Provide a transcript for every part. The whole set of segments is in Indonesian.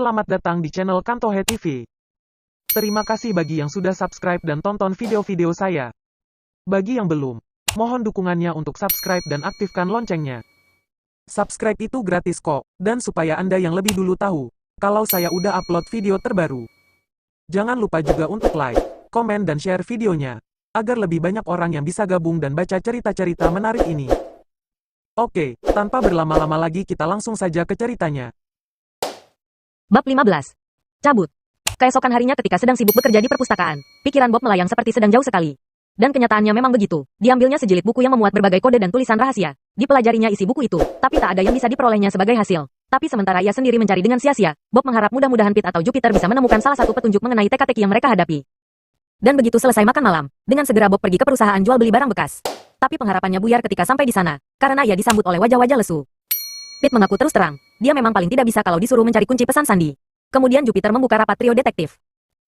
Selamat datang di channel Kantohe TV. Terima kasih bagi yang sudah subscribe dan tonton video-video saya. Bagi yang belum, mohon dukungannya untuk subscribe dan aktifkan loncengnya. Subscribe itu gratis kok, dan supaya Anda yang lebih dulu tahu, kalau saya udah upload video terbaru. Jangan lupa juga untuk like, komen dan share videonya, agar lebih banyak orang yang bisa gabung dan baca cerita-cerita menarik ini. Oke, tanpa berlama-lama lagi kita langsung saja ke ceritanya. Bab 15. Cabut. Keesokan harinya ketika sedang sibuk bekerja di perpustakaan, pikiran Bob melayang seperti sedang jauh sekali. Dan kenyataannya memang begitu. Diambilnya sejilid buku yang memuat berbagai kode dan tulisan rahasia. Dipelajarinya isi buku itu, tapi tak ada yang bisa diperolehnya sebagai hasil. Tapi sementara ia sendiri mencari dengan sia-sia, Bob mengharap mudah-mudahan Pete atau Jupiter bisa menemukan salah satu petunjuk mengenai teka-teki yang mereka hadapi. Dan begitu selesai makan malam, dengan segera Bob pergi ke perusahaan jual beli barang bekas. Tapi pengharapannya buyar ketika sampai di sana, karena ia disambut oleh wajah-wajah lesu. Pete mengaku terus terang, dia memang paling tidak bisa kalau disuruh mencari kunci pesan sandi. Kemudian Jupiter membuka rapat trio detektif.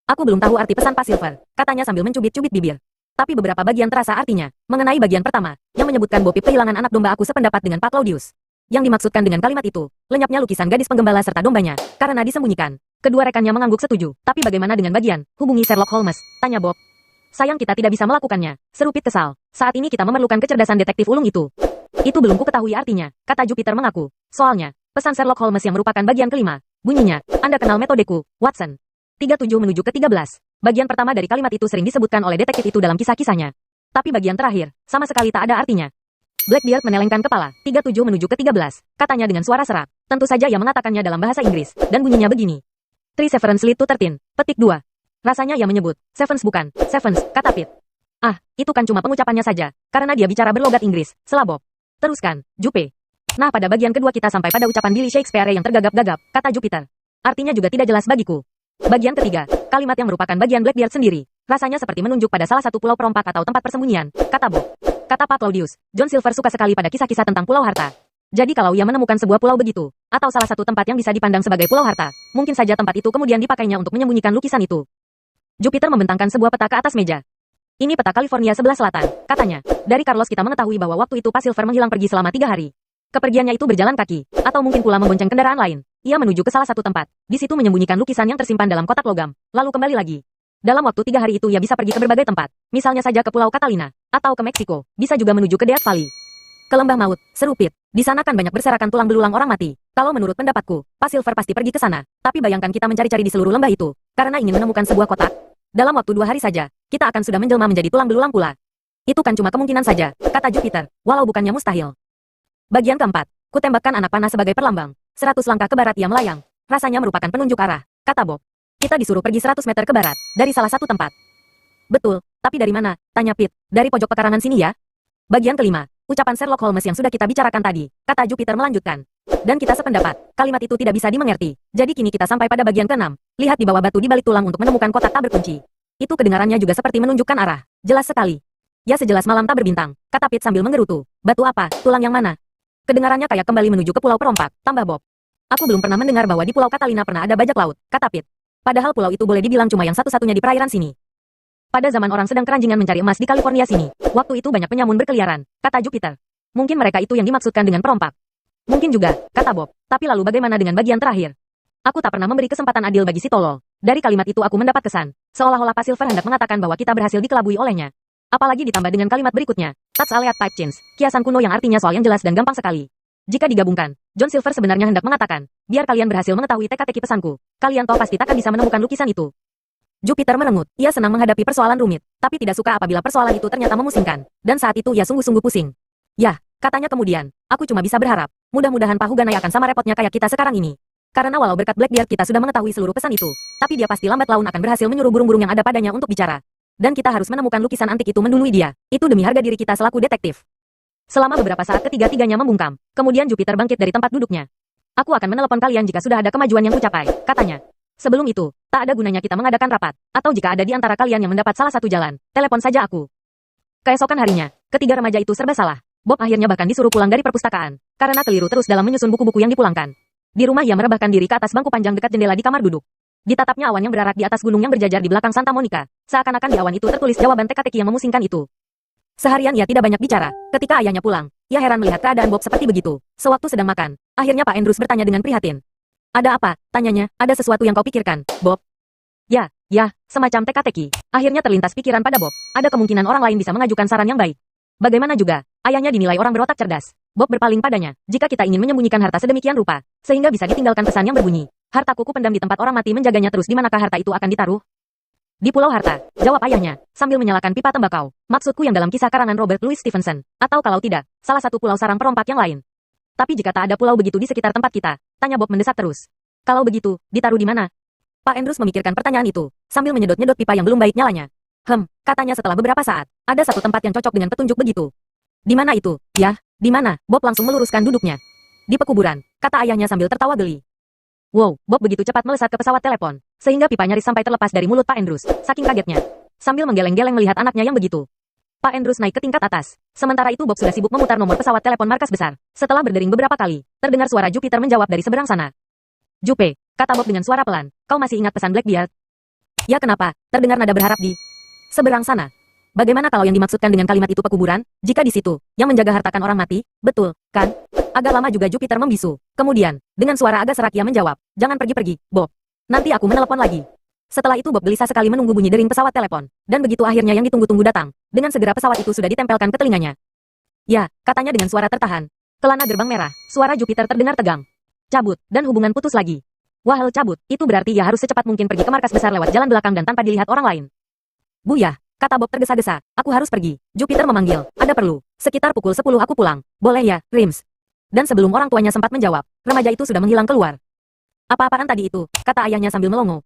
Aku belum tahu arti pesan Pak Silver, katanya sambil mencubit-cubit bibir. Tapi beberapa bagian terasa artinya. Mengenai bagian pertama, yang menyebutkan Bob kehilangan anak domba, aku sependapat dengan Pak Claudius. Yang dimaksudkan dengan kalimat itu, lenyapnya lukisan gadis penggembala serta dombanya, karena disembunyikan. Kedua rekannya mengangguk setuju. Tapi bagaimana dengan bagian, hubungi Sherlock Holmes, tanya Bob. Sayang kita tidak bisa melakukannya, seru Pete kesal. Saat ini kita memerlukan kecerdasan detektif ulung itu. Itu belum ku ketahui artinya, kata Jupiter mengaku. Soalnya, pesan Sherlock Holmes yang merupakan bagian kelima. Bunyinya, Anda kenal metodeku, Watson. 37 menuju ke 13. Bagian pertama dari kalimat itu sering disebutkan oleh detektif itu dalam kisah-kisahnya. Tapi bagian terakhir, sama sekali tak ada artinya. Blackbeard menelengkan kepala, 37 menuju ke 13, katanya dengan suara serak. Tentu saja ia mengatakannya dalam bahasa Inggris, dan bunyinya begini. 3 Sevens lead to 13, petik 2. Rasanya ia menyebut, Sevens bukan, Sevens, kata Pete. Ah, itu kan cuma pengucapannya saja, karena dia bicara berlogat Inggris, sela Bob. Teruskan, Jupe. Nah, pada bagian kedua kita sampai pada ucapan Billy Shakespeare yang tergagap-gagap, kata Jupiter. Artinya juga tidak jelas bagiku. Bagian ketiga, kalimat yang merupakan bagian Blackbeard sendiri. Rasanya seperti menunjuk pada salah satu pulau perompak atau tempat persembunyian, kata Bob. Kata Pak Claudius, John Silver suka sekali pada kisah-kisah tentang pulau harta. Jadi kalau ia menemukan sebuah pulau begitu, atau salah satu tempat yang bisa dipandang sebagai pulau harta, mungkin saja tempat itu kemudian dipakainya untuk menyembunyikan lukisan itu. Jupiter membentangkan sebuah peta ke atas meja. Ini peta California sebelah selatan, katanya. Dari Carlos kita mengetahui bahwa waktu itu Pak Silver menghilang pergi selama 3 hari. Kepergiannya itu berjalan kaki, atau mungkin pula membonceng kendaraan lain. Ia menuju ke salah satu tempat. Di situ menyembunyikan lukisan yang tersimpan dalam kotak logam, lalu kembali lagi. Dalam waktu 3 hari itu ia bisa pergi ke berbagai tempat, misalnya saja ke Pulau Catalina, atau ke Meksiko, bisa juga menuju ke Death Valley. Ke lembah maut, seru Pete. Di sana kan banyak berserakan tulang belulang orang mati. Kalau menurut pendapatku, Pak Silver pasti pergi ke sana. Tapi bayangkan kita mencari-cari di seluruh lembah itu, karena ingin menemukan sebuah kotak. Dalam waktu 2 hari saja, kita akan sudah menjelma menjadi tulang belulang pula. Itu kan cuma kemungkinan saja, kata Jupiter, walau bukannya mustahil. Bagian keempat, kutembakkan anak panah sebagai perlambang. 100 langkah ke barat ia melayang. Rasanya merupakan penunjuk arah, kata Bob. Kita disuruh pergi 100 meter ke barat, dari salah satu tempat. Betul, tapi dari mana? Tanya Pete. Dari pojok pekarangan sini ya? Bagian kelima, ucapan Sherlock Holmes yang sudah kita bicarakan tadi, kata Jupiter melanjutkan. Dan kita sependapat, kalimat itu tidak bisa dimengerti. Jadi kini kita sampai pada bagian keenam. Lihat di bawah batu di balik tulang untuk menemukan kotak tak berkunci. Itu kedengarannya juga seperti menunjukkan arah. Jelas sekali. Ya sejelas malam tak berbintang, kata Pete sambil menggerutu. Batu apa? Tulang yang mana? Kedengarannya kayak kembali menuju ke pulau perompak, tambah Bob. Aku belum pernah mendengar bahwa di Pulau Catalina pernah ada bajak laut, kata Pete. Padahal pulau itu boleh dibilang cuma yang satu-satunya di perairan sini. Pada zaman orang sedang keranjingan mencari emas di California sini, waktu itu banyak penyamun berkeliaran, kata Jupiter. Mungkin mereka itu yang dimaksudkan dengan perompak. Mungkin juga, kata Bob. Tapi lalu bagaimana dengan bagian terakhir? Aku tak pernah memberi kesempatan adil bagi si tolol. Dari kalimat itu aku mendapat kesan, seolah-olah Pak Silver hendak mengatakan bahwa kita berhasil dikelabui olehnya. Apalagi ditambah dengan kalimat berikutnya, Touch Aleat Pipe Chains, kiasan kuno yang artinya soal yang jelas dan gampang sekali. Jika digabungkan, John Silver sebenarnya hendak mengatakan, biar kalian berhasil mengetahui teka-teki pesanku, kalian toh pasti takkan bisa menemukan lukisan itu. Jupiter menengut, ia senang menghadapi persoalan rumit, tapi tidak suka apabila persoalan itu ternyata memusingkan, dan saat itu ia sungguh-sungguh pusing. Yah, katanya kemudian, aku cuma bisa berharap, mudah-mudahan Pak Huganai akan sama repotnya kayak kita sekarang ini. Karena walau berkat Blackbeard kita sudah mengetahui seluruh pesan itu, tapi dia pasti lambat laun akan berhasil menyuruh burung-burung yang ada padanya untuk bicara. Dan kita harus menemukan lukisan antik itu mendului dia, itu demi harga diri kita selaku detektif. Selama beberapa saat ketiga-tiganya membungkam, kemudian Jupiter bangkit dari tempat duduknya. Aku akan menelepon kalian jika sudah ada kemajuan yang kucapai, katanya. Sebelum itu, tak ada gunanya kita mengadakan rapat, atau jika ada di antara kalian yang mendapat salah satu jalan, telepon saja aku. Keesokan harinya, ketiga remaja itu serba salah. Bob akhirnya bahkan disuruh pulang dari perpustakaan, karena keliru terus dalam menyusun buku-buku yang dipulangkan. Di rumah ia merebahkan diri ke atas bangku panjang dekat jendela di kamar duduk. Ditatapnya awan yang berarak di atas gunung yang berjajar di belakang Santa Monica, seakan-akan di awan itu tertulis jawaban teka-teki yang memusingkan itu. Seharian ia tidak banyak bicara. Ketika ayahnya pulang, ia heran melihat keadaan Bob seperti begitu. Sewaktu sedang makan, akhirnya Pak Andrews bertanya dengan prihatin. Ada apa? Tanyanya, ada sesuatu yang kau pikirkan, Bob? Ya, semacam teka-teki. Akhirnya terlintas pikiran pada Bob. Ada kemungkinan orang lain bisa mengajukan saran yang baik. Bagaimana juga, ayahnya dinilai orang berotak cerdas. Bob berpaling padanya, jika kita ingin menyembunyikan harta sedemikian rupa, sehingga bisa ditinggalkan pesan yang berbunyi. Hartaku kupendam di tempat orang mati menjaganya terus di manakah harta itu akan ditaruh? Di Pulau Harta, jawab ayahnya, sambil menyalakan pipa tembakau. Maksudku yang dalam kisah karangan Robert Louis Stevenson. Atau kalau tidak, salah satu pulau sarang perompak yang lain. Tapi jika tak ada pulau begitu di sekitar tempat kita, tanya Bob mendesak terus. Kalau begitu, ditaruh di mana? Pak Andrews memikirkan pertanyaan itu, sambil menyedot-nyedot pipa yang belum baik nyalanya. Katanya setelah beberapa saat, ada satu tempat yang cocok dengan petunjuk begitu. Di mana itu? Ya, di mana? Bob langsung meluruskan duduknya. Di pekuburan, kata ayahnya sambil tertawa geli. Wow, Bob begitu cepat melesat ke pesawat telepon, sehingga pipa nyaris sampai terlepas dari mulut Pak Andrews, saking kagetnya. Sambil menggeleng-geleng melihat anaknya yang begitu. Pak Andrews naik ke tingkat atas. Sementara itu Bob sudah sibuk memutar nomor pesawat telepon markas besar. Setelah berdering beberapa kali, terdengar suara Jupiter menjawab dari seberang sana. Jupe, kata Bob dengan suara pelan, kau masih ingat pesan Blackbeard? Ya kenapa? Terdengar nada berharap di seberang sana. Bagaimana kalau yang dimaksudkan dengan kalimat itu pekuburan? Jika di situ, yang menjaga hartakan orang mati, betul, kan? Agak lama juga Jupiter membisu. Kemudian, dengan suara agak serak ia menjawab, jangan pergi-pergi, Bob. Nanti aku menelepon lagi. Setelah itu Bob gelisah sekali menunggu bunyi dering pesawat telepon. Dan begitu akhirnya yang ditunggu-tunggu datang, dengan segera pesawat itu sudah ditempelkan ke telinganya. Ya, katanya dengan suara tertahan. Kelana gerbang merah, suara Jupiter terdengar tegang. Cabut, dan hubungan putus lagi. Wahel cabut, itu berarti ia harus secepat mungkin pergi ke markas besar lewat jalan belakang dan tanpa dilihat orang lain. Buyah, kata Bob tergesa-gesa, aku harus pergi. Jupiter memanggil, ada perlu. Sekitar pukul 10 aku pulang. Boleh ya, Rims? Dan sebelum orang tuanya sempat menjawab, remaja itu sudah menghilang keluar. Apa-apaan tadi itu, kata ayahnya sambil melongo.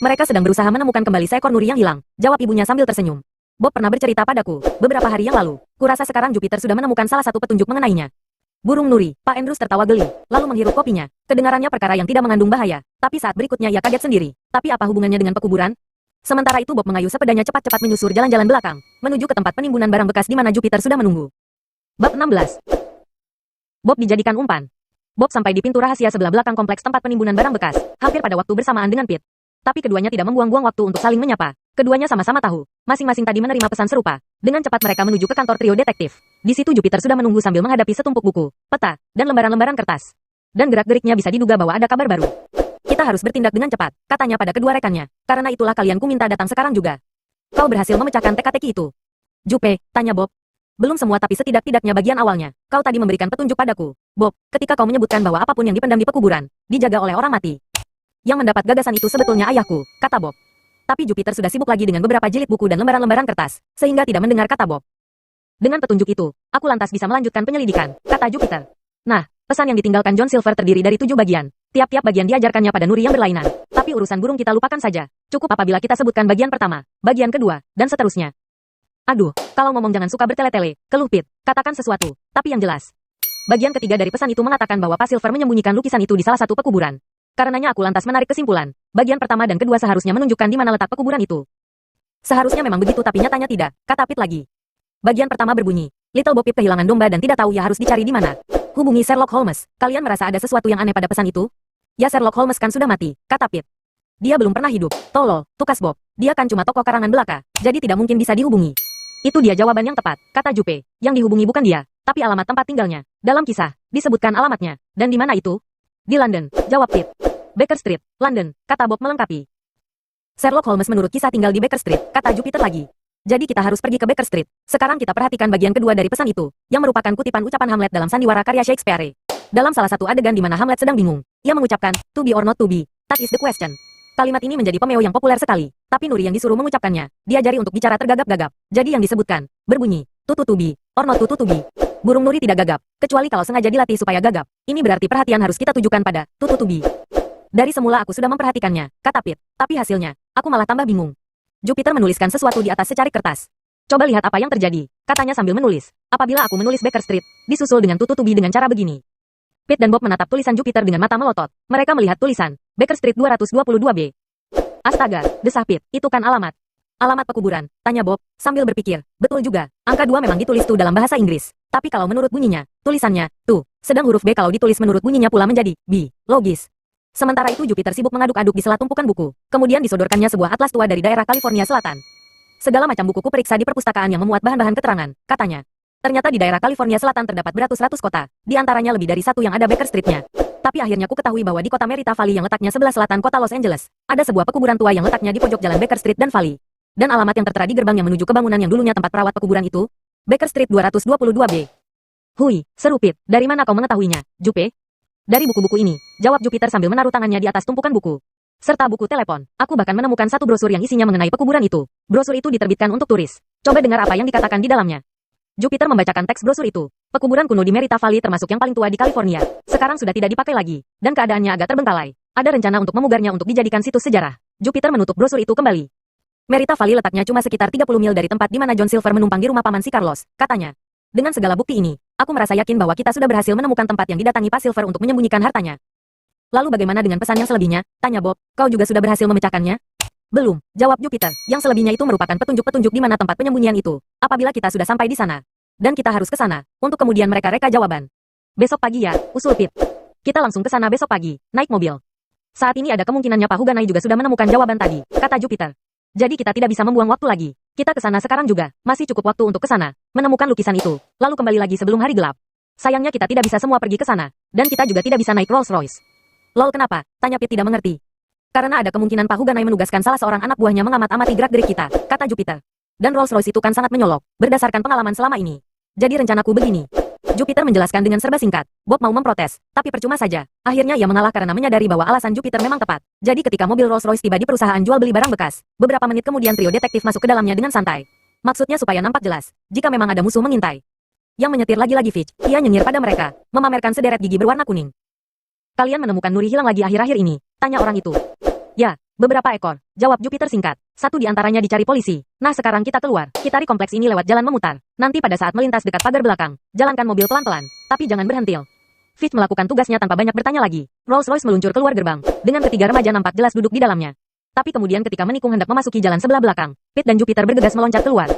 Mereka sedang berusaha menemukan kembali seekor nuri yang hilang, jawab ibunya sambil tersenyum. Bob pernah bercerita padaku, beberapa hari yang lalu. Kurasa sekarang Jupiter sudah menemukan salah satu petunjuk mengenainya. Burung nuri, Pak Andrews tertawa geli, lalu menghirup kopinya. Kedengarannya perkara yang tidak mengandung bahaya, tapi saat berikutnya ia kaget sendiri. Tapi apa hubungannya dengan pekuburan? Sementara itu Bob mengayuh sepedanya cepat-cepat menyusur jalan-jalan belakang, menuju ke tempat penimbunan barang bekas di mana Jupiter sudah menunggu. Bab 16. Bob dijadikan umpan. Bob sampai di pintu rahasia sebelah belakang kompleks tempat penimbunan barang bekas, hampir pada waktu bersamaan dengan Pete. Tapi keduanya tidak membuang-buang waktu untuk saling menyapa. Keduanya sama-sama tahu, masing-masing tadi menerima pesan serupa. Dengan cepat mereka menuju ke kantor trio detektif. Di situ Jupiter sudah menunggu sambil menghadapi setumpuk buku, peta, dan lembaran-lembaran kertas. Dan gerak-geriknya bisa diduga bahwa ada kabar baru. Kita harus bertindak dengan cepat, katanya pada kedua rekannya. Karena itulah kalian ku minta datang sekarang juga. Kau berhasil memecahkan teka-teki itu. Jupe, tanya Bob. Belum semua tapi setidak-tidaknya bagian awalnya. Kau tadi memberikan petunjuk padaku. Bob, ketika kau menyebutkan bahwa apapun yang dipendam di pekuburan, dijaga oleh orang mati. Yang mendapat gagasan itu sebetulnya ayahku, kata Bob. Tapi Jupiter sudah sibuk lagi dengan beberapa jilid buku dan lembaran-lembaran kertas, sehingga tidak mendengar kata Bob. Dengan petunjuk itu, aku lantas bisa melanjutkan penyelidikan, kata Jupiter. Nah, pesan yang ditinggalkan John Silver terdiri dari 7 bagian. Tiap-tiap bagian diajarkannya pada nuri yang berlainan. Tapi urusan burung kita lupakan saja. Cukup apabila kita sebutkan bagian pertama, bagian kedua, dan seterusnya. Aduh, kalau ngomong jangan suka bertele-tele, keluh Pete. Katakan sesuatu, tapi yang jelas. Bagian ketiga dari pesan itu mengatakan bahwa Pak Silver menyembunyikan lukisan itu di salah satu pekuburan. Karenanya aku lantas menarik kesimpulan, bagian pertama dan kedua seharusnya menunjukkan di mana letak pekuburan itu. Seharusnya memang begitu tapi nyatanya tidak, kata Pete lagi. Bagian pertama berbunyi, Little Bo Peep kehilangan domba dan tidak tahu ia harus dicari di mana. Hubungi Sherlock Holmes, kalian merasa ada sesuatu yang aneh pada pesan itu? Ya Sherlock Holmes kan sudah mati, kata Pete. Dia belum pernah hidup, tolol, tukas Bob, dia kan cuma tokoh karangan belaka, jadi tidak mungkin bisa dihubungi. Itu dia jawaban yang tepat, kata Jupe, yang dihubungi bukan dia, tapi alamat tempat tinggalnya. Dalam kisah, disebutkan alamatnya, dan di mana itu? Di London, jawab Pete. Baker Street, London, kata Bob melengkapi. Sherlock Holmes menurut kisah tinggal di Baker Street, kata Jupiter lagi. Jadi kita harus pergi ke Baker Street. Sekarang kita perhatikan bagian kedua dari pesan itu, yang merupakan kutipan ucapan Hamlet dalam sandiwara karya Shakespeare. Dalam salah satu adegan di mana Hamlet sedang bingung, ia mengucapkan, to be or not to be, that is the question. Kalimat ini menjadi pameo yang populer sekali, tapi Nuri yang disuruh mengucapkannya, diajari untuk bicara tergagap-gagap. Jadi yang disebutkan, berbunyi, to be, or not to be. Burung Nuri tidak gagap, kecuali kalau sengaja dilatih supaya gagap. Ini berarti perhatian harus kita tujukan pada, to be. Dari semula aku sudah memperhatikannya, kata Pete, tapi hasilnya, aku malah tambah bingung. Jupiter menuliskan sesuatu di atas secarik kertas. Coba lihat apa yang terjadi, katanya sambil menulis. Apabila aku menulis Baker Street, disusul dengan to be dengan cara begini. Pete dan Bob menatap tulisan Jupiter dengan mata melotot. Mereka melihat tulisan, Baker Street 222B. Astaga, desah Pete, itu kan alamat. Alamat pekuburan, tanya Bob, sambil berpikir. Betul juga, angka 2 memang ditulis tuh dalam bahasa Inggris. Tapi kalau menurut bunyinya, tulisannya, tuh, sedang huruf B kalau ditulis menurut bunyinya pula menjadi, B, logis. Sementara itu Jupiter sibuk mengaduk-aduk di sela tumpukan buku. Kemudian disodorkannya sebuah atlas tua dari daerah California Selatan. Segala macam buku kuperiksa di perpustakaan yang memuat bahan-bahan keterangan, katanya. Ternyata di daerah California Selatan terdapat beratus-ratus kota, di antaranya lebih dari satu yang ada Baker Street-nya. Tapi akhirnya ku ketahui bahwa di kota Merita Valley yang letaknya sebelah selatan kota Los Angeles, ada sebuah pekuburan tua yang letaknya di pojok jalan Baker Street dan Valley. Dan alamat yang tertera di gerbang yang menuju ke bangunan yang dulunya tempat perawat pekuburan itu, Baker Street 222B. Hui, seru Pete, dari mana kau mengetahuinya, Jupe? Dari buku-buku ini, jawab Jupiter sambil menaruh tangannya di atas tumpukan buku. Serta buku telepon, aku bahkan menemukan satu brosur yang isinya mengenai pekuburan itu. Brosur itu diterbitkan untuk turis. Coba dengar apa yang dikatakan di dalamnya. Jupiter membacakan teks brosur itu. Pekuburan kuno di Merita Valley termasuk yang paling tua di California. Sekarang sudah tidak dipakai lagi, dan keadaannya agak terbengkalai. Ada rencana untuk memugarnya untuk dijadikan situs sejarah. Jupiter menutup brosur itu kembali. Merita Valley letaknya cuma sekitar 30 mil dari tempat di mana John Silver menumpang di rumah paman si Carlos, katanya. Dengan segala bukti ini, aku merasa yakin bahwa kita sudah berhasil menemukan tempat yang didatangi Pak Silver untuk menyembunyikan hartanya. Lalu bagaimana dengan pesan yang selebihnya? Tanya Bob, kau juga sudah berhasil memecahkannya? Belum, jawab Jupiter. Yang selebihnya itu merupakan petunjuk-petunjuk di mana tempat penyembunyian itu. Apabila kita sudah sampai di sana. Dan kita harus ke sana, untuk kemudian mereka reka jawaban. Besok pagi ya, usul Pete. Kita langsung ke sana besok pagi, naik mobil. Saat ini ada kemungkinannya Pak Huganai juga sudah menemukan jawaban tadi, kata Jupiter. Jadi kita tidak bisa membuang waktu lagi. Kita ke sana sekarang juga, masih cukup waktu untuk ke sana, menemukan lukisan itu, lalu kembali lagi sebelum hari gelap. Sayangnya kita tidak bisa semua pergi ke sana, dan kita juga tidak bisa naik Rolls Royce. Lol kenapa? Tanya Pete tidak mengerti. Karena ada kemungkinan Pak Huganai menugaskan salah seorang anak buahnya mengamat-amati gerak-gerik kita, kata Jupiter. Dan Rolls Royce itu kan sangat menyolok, berdasarkan pengalaman selama ini. Jadi rencanaku begini. Jupiter menjelaskan dengan serba singkat. Bob mau memprotes, tapi percuma saja. Akhirnya ia mengalah karena menyadari bahwa alasan Jupiter memang tepat. Jadi ketika mobil Rolls Royce tiba di perusahaan jual beli barang bekas, beberapa menit kemudian trio detektif masuk ke dalamnya dengan santai. Maksudnya supaya nampak jelas, jika memang ada musuh mengintai. Yang menyetir lagi-lagi Fitch, ia nyenyir pada mereka, memamerkan sederet gigi berwarna kuning. Kalian menemukan Nuri hilang lagi akhir-akhir ini? Tanya orang itu. Ya, beberapa ekor, jawab Jupiter singkat. Satu di antaranya dicari polisi. Nah sekarang kita keluar. Kitari kompleks ini lewat jalan memutar. Nanti pada saat melintas dekat pagar belakang, jalankan mobil pelan-pelan. Tapi jangan berhentil. Fitch melakukan tugasnya tanpa banyak bertanya lagi. Rolls Royce meluncur keluar gerbang. Dengan ketiga remaja nampak jelas duduk di dalamnya. Tapi kemudian ketika menikung hendak memasuki jalan sebelah belakang, Pete dan Jupiter bergegas meloncat keluar.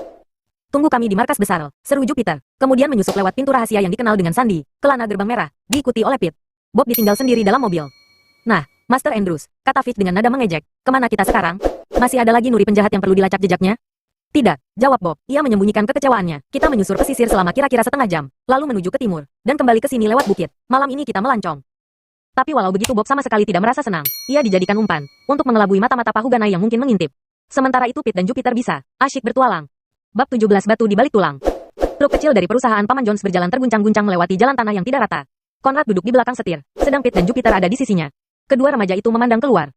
Tunggu kami di markas besar, seru Jupiter. Kemudian menyusup lewat pintu rahasia yang dikenal dengan sandi, kelana gerbang merah, diikuti oleh Pete. Bob ditinggal sendiri dalam mobil. Nah, Master Andrews, kata Fitch dengan nada mengejek, kemana kita sekarang? Masih ada lagi Nuri penjahat yang perlu dilacak jejaknya? Tidak, jawab Bob. Ia menyembunyikan kekecewaannya. Kita menyusur pesisir selama kira-kira setengah jam, lalu menuju ke timur, dan kembali ke sini lewat bukit. Malam ini kita melancong. Tapi walau begitu Bob sama sekali tidak merasa senang. Ia dijadikan umpan, untuk mengelabui mata-mata Pak Huganai yang mungkin mengintip. Sementara itu Pete dan Jupiter bisa, asyik bertualang. Bab 17 Batu di balik tulang. Truk kecil dari perusahaan Paman Jones berjalan terguncang-guncang melewati jalan tanah yang tidak rata. Conrad duduk di belakang setir, sedang Pete dan Jupiter ada di sisinya. Kedua remaja itu memandang keluar.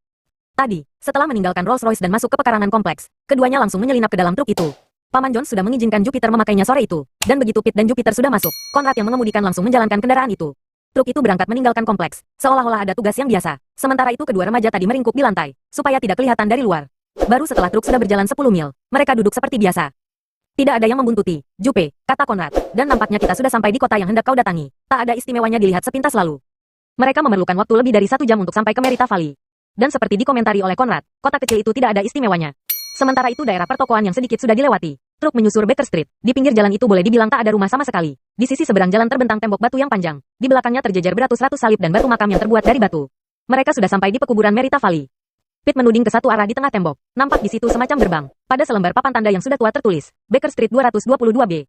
Tadi, setelah meninggalkan Rolls Royce dan masuk ke pekarangan kompleks, keduanya langsung menyelinap ke dalam truk itu. Paman Jones sudah mengizinkan Jupiter memakainya sore itu, dan begitu Pete dan Jupiter sudah masuk, Conrad yang mengemudikan langsung menjalankan kendaraan itu. Truk itu berangkat meninggalkan kompleks, seolah-olah ada tugas yang biasa. Sementara itu kedua remaja tadi meringkuk di lantai, supaya tidak kelihatan dari luar. Baru setelah truk sudah berjalan 10 mil, mereka duduk seperti biasa. Tidak ada yang membuntuti, Jupe, kata Conrad, dan nampaknya kita sudah sampai di kota yang hendak kau datangi. Tak ada istimewanya dilihat sepintas lalu. Mereka memerlukan waktu lebih dari 1 jam untuk sampai ke Merita Valley. Dan seperti dikomentari oleh Conrad, kota kecil itu tidak ada istimewanya. Sementara itu daerah pertokoan yang sedikit sudah dilewati. Truk menyusur Baker Street. Di pinggir jalan itu boleh dibilang tak ada rumah sama sekali. Di sisi seberang jalan terbentang tembok batu yang panjang. Di belakangnya terjejer beratus-ratus salib dan batu makam yang terbuat dari batu. Mereka sudah sampai di pekuburan Merita Valley. Pete menuding ke satu arah di tengah tembok. Nampak di situ semacam gerbang. Pada selembar papan tanda yang sudah tua tertulis, Baker Street 222B.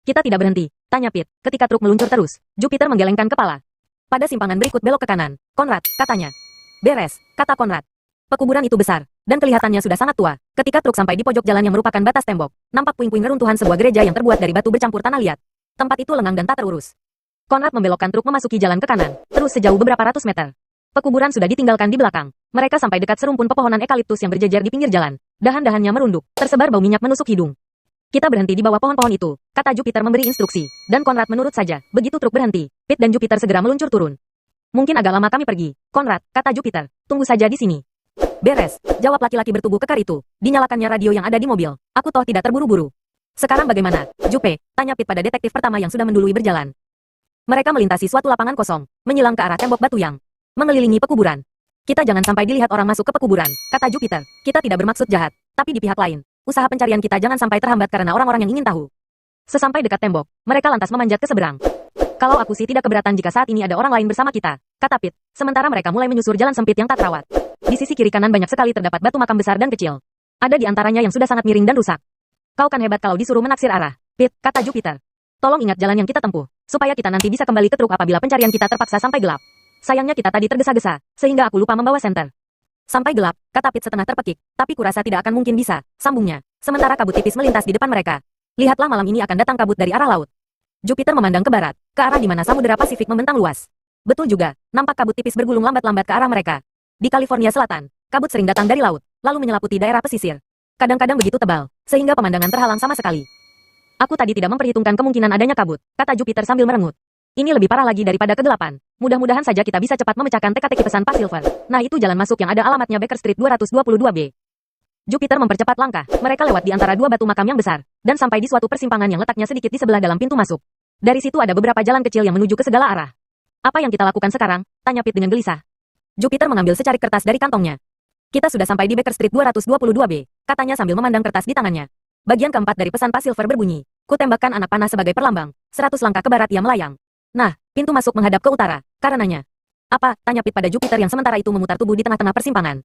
Kita tidak berhenti, tanya Pete, ketika truk meluncur terus. Jupiter menggelengkan kepala. Pada simpangan berikut belok ke kanan. Conrad, katanya. Beres, kata Conrad. Pekuburan itu besar, dan kelihatannya sudah sangat tua. Ketika truk sampai di pojok jalan yang merupakan batas tembok, nampak puing-puing reruntuhan sebuah gereja yang terbuat dari batu bercampur tanah liat. Tempat itu lengang dan tak terurus. Conrad membelokkan truk memasuki jalan ke kanan, terus sejauh beberapa ratus meter. Pekuburan sudah ditinggalkan di belakang. Mereka sampai dekat serumpun pepohonan ekaliptus yang berjejer di pinggir jalan. Dahan-dahannya merunduk, tersebar bau minyak menusuk hidung. Kita berhenti di bawah pohon-pohon itu, kata Jupiter memberi instruksi, dan Conrad menurut saja. Begitu truk berhenti, Pete dan Jupiter segera meluncur turun. Mungkin agak lama kami pergi, Conrad, kata Jupiter. Tunggu saja di sini. Beres, jawab laki-laki bertubuh kekar itu. Dinyalakannya radio yang ada di mobil. Aku toh tidak terburu-buru. Sekarang bagaimana, Jupe? Tanya Pete pada detektif pertama yang sudah mendului berjalan. Mereka melintasi suatu lapangan kosong, menyilang ke arah tembok batu yang mengelilingi pekuburan. Kita jangan sampai dilihat orang masuk ke pekuburan, kata Jupiter. Kita tidak bermaksud jahat, tapi di pihak lain, usaha pencarian kita jangan sampai terhambat karena orang-orang yang ingin tahu. Sesampai dekat tembok, mereka lantas memanjat ke seberang. Kalau aku sih tidak keberatan jika saat ini ada orang lain bersama kita, kata Pete. Sementara mereka mulai menyusur jalan sempit yang tak terawat. Di sisi kiri kanan banyak sekali terdapat batu makam besar dan kecil. Ada di antaranya yang sudah sangat miring dan rusak. Kau kan hebat kalau disuruh menaksir arah, Pete, kata Jupiter. Tolong ingat jalan yang kita tempuh, supaya kita nanti bisa kembali ke truk apabila pencarian kita terpaksa sampai gelap. Sayangnya kita tadi tergesa-gesa, sehingga aku lupa membawa senter. Sampai gelap, kata Pit setengah terpekik, tapi kurasa tidak akan mungkin bisa, sambungnya. Sementara kabut tipis melintas di depan mereka. Lihatlah malam ini akan datang kabut dari arah laut. Jupiter memandang ke barat, ke arah di mana Samudera Pasifik membentang luas. Betul juga, nampak kabut tipis bergulung lambat-lambat ke arah mereka. Di California Selatan, kabut sering datang dari laut, lalu menyelimuti daerah pesisir. Kadang-kadang begitu tebal, sehingga pemandangan terhalang sama sekali. Aku tadi tidak memperhitungkan kemungkinan adanya kabut, kata Jupiter sambil merengut. Ini lebih parah lagi daripada kegelapan. Mudah-mudahan saja kita bisa cepat memecahkan teka-teki pesan Pak Silver. Nah itu jalan masuk yang ada alamatnya Baker Street 222B. Jupiter mempercepat langkah. Mereka lewat di antara dua batu makam yang besar, dan sampai di suatu persimpangan yang letaknya sedikit di sebelah dalam pintu masuk. Dari situ ada beberapa jalan kecil yang menuju ke segala arah. Apa yang kita lakukan sekarang? Tanya Pit dengan gelisah. Jupiter mengambil secarik kertas dari kantongnya. Kita sudah sampai di Baker Street 222B, katanya sambil memandang kertas di tangannya. Bagian keempat dari pesan Pak Silver berbunyi, "Kutembakkan anak panah sebagai perlambang. 100 langkah ke barat ia melayang." Nah, pintu masuk menghadap ke utara, karenanya. Apa? Tanya Pit pada Jupiter yang sementara itu memutar tubuh di tengah-tengah persimpangan.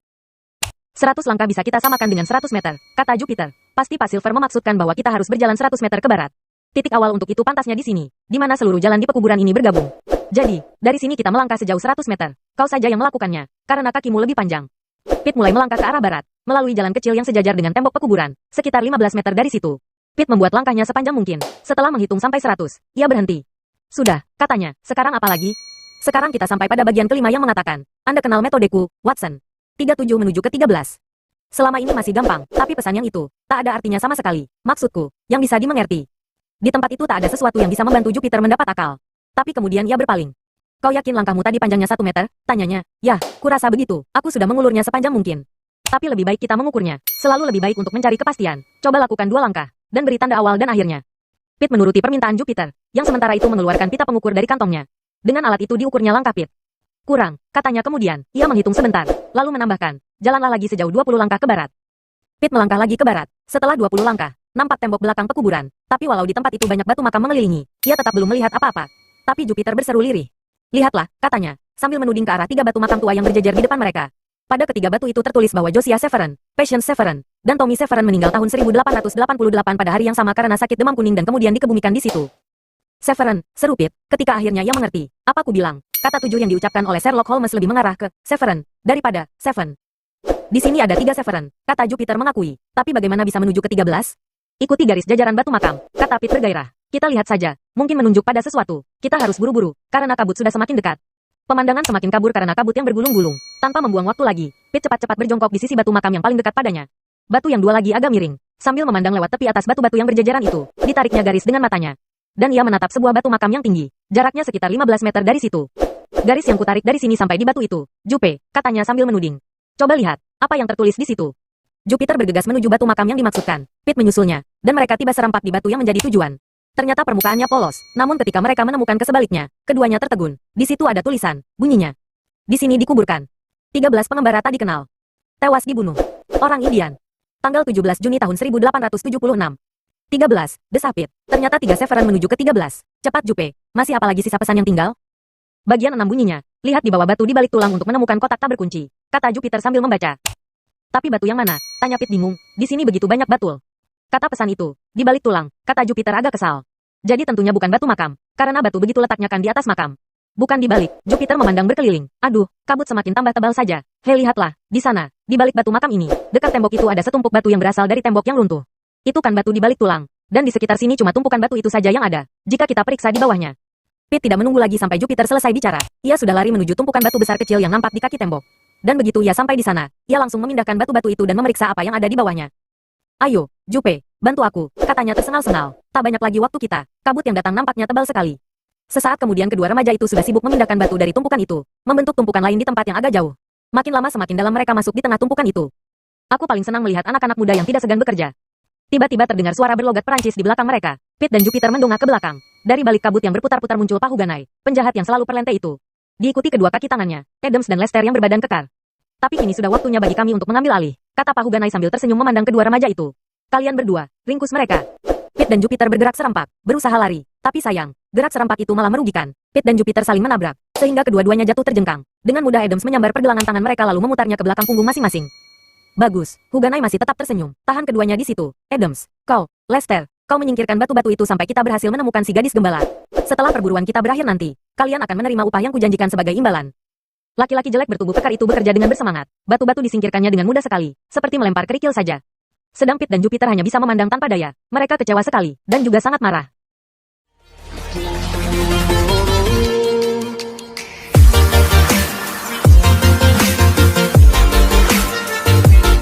100 langkah bisa kita samakan dengan 100 meter, kata Jupiter. Pasti Pak Silver memaksudkan bahwa kita harus berjalan 100 meter ke barat. Titik awal untuk itu pantasnya di sini, di mana seluruh jalan di pekuburan ini bergabung. Jadi, dari sini kita melangkah sejauh 100 meter. Kau saja yang melakukannya, karena kakimu lebih panjang. Pit mulai melangkah ke arah barat, melalui jalan kecil yang sejajar dengan tembok pekuburan, sekitar 15 meter dari situ. Pit membuat langkahnya sepanjang mungkin. Setelah menghitung sampai 100, ia berhenti. Sudah, katanya, sekarang apa lagi? Sekarang kita sampai pada bagian kelima yang mengatakan, Anda kenal metodeku, Watson. 37 menuju ke 13. Selama ini masih gampang, tapi pesan yang itu, tak ada artinya sama sekali. Maksudku, yang bisa dimengerti. Di tempat itu tak ada sesuatu yang bisa membantu Jupiter mendapat akal. Tapi kemudian ia berpaling. Kau yakin langkahmu tadi panjangnya 1 meter? Tanyanya. Ya, kurasa begitu, aku sudah mengulurnya sepanjang mungkin. Tapi lebih baik kita mengukurnya, selalu lebih baik untuk mencari kepastian. Coba lakukan 2 langkah, dan beri tanda awal dan akhirnya. Pit menuruti permintaan Jupiter, yang sementara itu mengeluarkan pita pengukur dari kantongnya. Dengan alat itu diukurnya langkah Pit. Kurang, katanya kemudian, ia menghitung sebentar, lalu menambahkan, jalanlah lagi sejauh 20 langkah ke barat. Pit melangkah lagi ke barat, setelah 20 langkah, nampak tembok belakang pekuburan, tapi walau di tempat itu banyak batu makam mengelilingi, ia tetap belum melihat apa-apa. Tapi Jupiter berseru lirih. Lihatlah, katanya, sambil menuding ke arah 3 batu makam tua yang berjejer di depan mereka. Pada ketiga batu itu tertulis bahwa Josiah Severin, Patience Severin, dan Tommy Severin meninggal tahun 1888 pada hari yang sama karena sakit demam kuning dan kemudian dikebumikan di situ. Severin, seru Pit, ketika akhirnya ia mengerti. Apa ku bilang? Kata 7 yang diucapkan oleh Sherlock Holmes lebih mengarah ke Severin daripada Seven. Di sini ada 3 Severin, kata Jupiter mengakui. Tapi bagaimana bisa menuju ke 13? Ikuti garis jajaran batu makam, kata Pit bergairah. Kita lihat saja, mungkin menunjuk pada sesuatu. Kita harus buru-buru, karena kabut sudah semakin dekat. Pemandangan semakin kabur karena kabut yang bergulung-gulung. Tanpa membuang waktu lagi, Pit cepat-cepat berjongkok di sisi batu makam yang paling dekat padanya. Batu yang 2 lagi agak miring, sambil memandang lewat tepi atas batu-batu yang berjejeran itu, ditariknya garis dengan matanya. Dan ia menatap sebuah batu makam yang tinggi, jaraknya sekitar 15 meter dari situ. Garis yang kutarik dari sini sampai di batu itu, Jupe, katanya sambil menuding. Coba lihat, apa yang tertulis di situ. Jupiter bergegas menuju batu makam yang dimaksudkan. Pit menyusulnya, dan mereka tiba serempak di batu yang menjadi tujuan. Ternyata permukaannya polos, namun ketika mereka menemukan kesebaliknya, keduanya tertegun. Di situ ada tulisan, bunyinya. Di sini dikuburkan. 13 pengembara tak dikenal. Tewas dibunuh. Orang Indian. Tanggal 17 Juni tahun 1876. 13, desah Pit. Ternyata 3 Severin menuju ke 13. Cepat Jupe, masih apa lagi sisa pesan yang tinggal? Bagian 6 bunyinya, lihat di bawah batu di balik tulang untuk menemukan kotak tak berkunci. Kata Jupiter sambil membaca. Tapi batu yang mana? Tanya Pit bingung, di sini begitu banyak batul. Kata pesan itu, di balik tulang, kata Jupiter agak kesal. Jadi tentunya bukan batu makam, karena batu begitu letaknya kan di atas makam. Bukan di balik, Jupiter memandang berkeliling. Aduh, kabut semakin tambah tebal saja. Hei lihatlah, di sana, di balik batu makam ini, dekat tembok itu ada setumpuk batu yang berasal dari tembok yang runtuh. Itu kan batu di balik tulang, dan di sekitar sini cuma tumpukan batu itu saja yang ada, jika kita periksa di bawahnya. Pit tidak menunggu lagi sampai Jupiter selesai bicara, ia sudah lari menuju tumpukan batu besar kecil yang nampak di kaki tembok. Dan begitu ia sampai di sana, ia langsung memindahkan batu-batu itu dan memeriksa apa yang ada di bawahnya. Ayo, Jupe, bantu aku, katanya tersengal-sengal. Tak banyak lagi waktu kita, kabut yang datang nampaknya tebal sekali. Sesaat kemudian kedua remaja itu sudah sibuk memindahkan batu dari tumpukan itu, membentuk tumpukan lain di tempat yang agak jauh. Makin lama semakin dalam mereka masuk di tengah tumpukan itu. Aku paling senang melihat anak-anak muda yang tidak segan bekerja. Tiba-tiba terdengar suara berlogat Perancis di belakang mereka. Pit dan Jupiter mendongak ke belakang. Dari balik kabut yang berputar-putar muncul Pak Huganai, penjahat yang selalu perlente itu. Diikuti kedua kaki tangannya, Adams dan Lester yang berbadan kekar. Tapi kini sudah waktunya bagi kami untuk mengambil alih, kata Pak Huganai sambil tersenyum memandang kedua remaja itu. Kalian berdua, ringkus mereka. Pit dan Jupiter bergerak serempak, berusaha lari. Tapi sayang, gerak serempak itu malah merugikan. Pit dan Jupiter saling menabrak, sehingga kedua-duanya jatuh terjengkang. Dengan mudah Adams menyambar pergelangan tangan mereka lalu memutarnya ke belakang punggung masing-masing. Bagus, Huganai masih tetap tersenyum. Tahan keduanya di situ. Adams, kau, Lester, kau menyingkirkan batu-batu itu sampai kita berhasil menemukan si gadis gembala. Setelah perburuan kita berakhir nanti, kalian akan menerima upah yang kujanjikan sebagai imbalan. Laki-laki jelek bertubuh kekar itu bekerja dengan bersemangat. Batu-batu disingkirkannya dengan mudah sekali, seperti melempar kerikil saja. Sedang Pete dan Jupiter hanya bisa memandang tanpa daya. Mereka kecewa sekali, dan juga sangat marah.